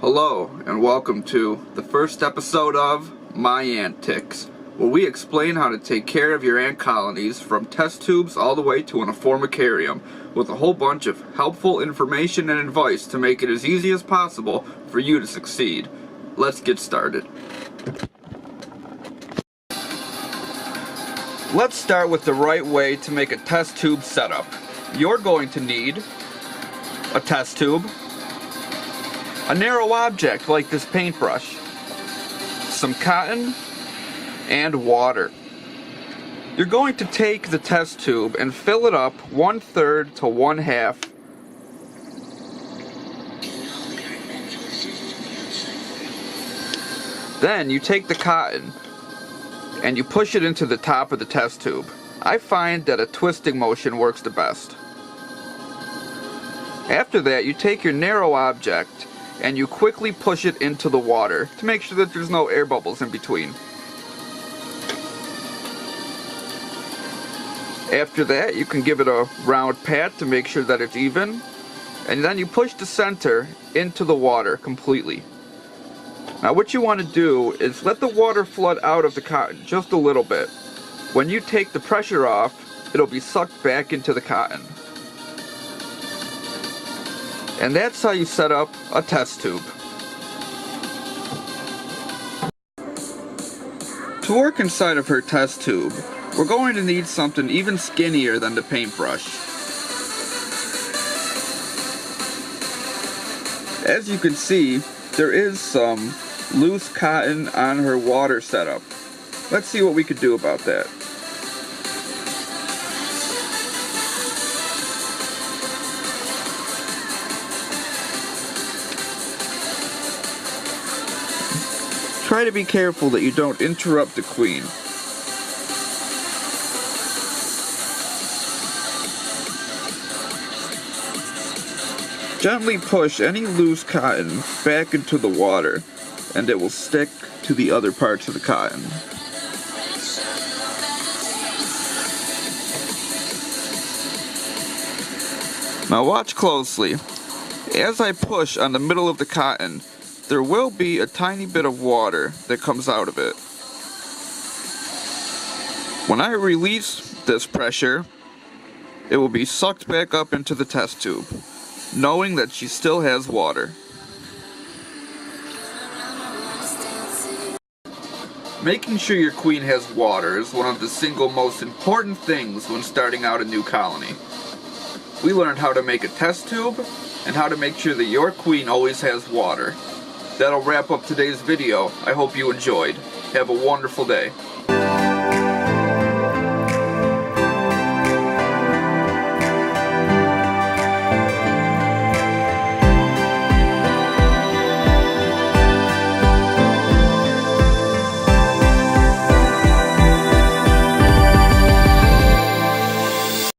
Hello, and welcome to the first episode of My Antics, where we explain how to take care of your ant colonies from test tubes all the way to an informacarium, with a whole bunch of helpful information and advice to make it as easy as possible for you to succeed. Let's get started. Let's start with the right way to make a test tube setup. You're going to need a test tube, a narrow object like this paintbrush, some cotton, and water. You're going to take the test tube and fill it up 1/3 to 1/2. Then you take the cotton and you push it into the top of the test tube. I find that a twisting motion works the best. After that, you take your narrow object and you quickly push it into the water to make sure that there's no air bubbles in between. After that, you can give it a round pat to make sure that it's even, and then you push the center into the water completely. Now what you want to do is let the water flood out of the cotton just a little bit. When you take the pressure off, it'll be sucked back into the cotton. And that's how you set up a test tube. To work inside of her test tube, we're going to need something even skinnier than the paintbrush. As you can see, there is some loose cotton on her water setup. Let's see what we could do about that. Try to be careful that you don't interrupt the queen. Gently push any loose cotton back into the water, and it will stick to the other parts of the cotton. Now watch closely. As I push on the middle of the cotton, there will be a tiny bit of water that comes out of it. When I release this pressure, it will be sucked back up into the test tube, knowing that she still has water. Making sure your queen has water is one of the single most important things when starting out a new colony. We learned how to make a test tube and how to make sure that your queen always has water. That'll wrap up today's video. I hope you enjoyed. Have a wonderful day.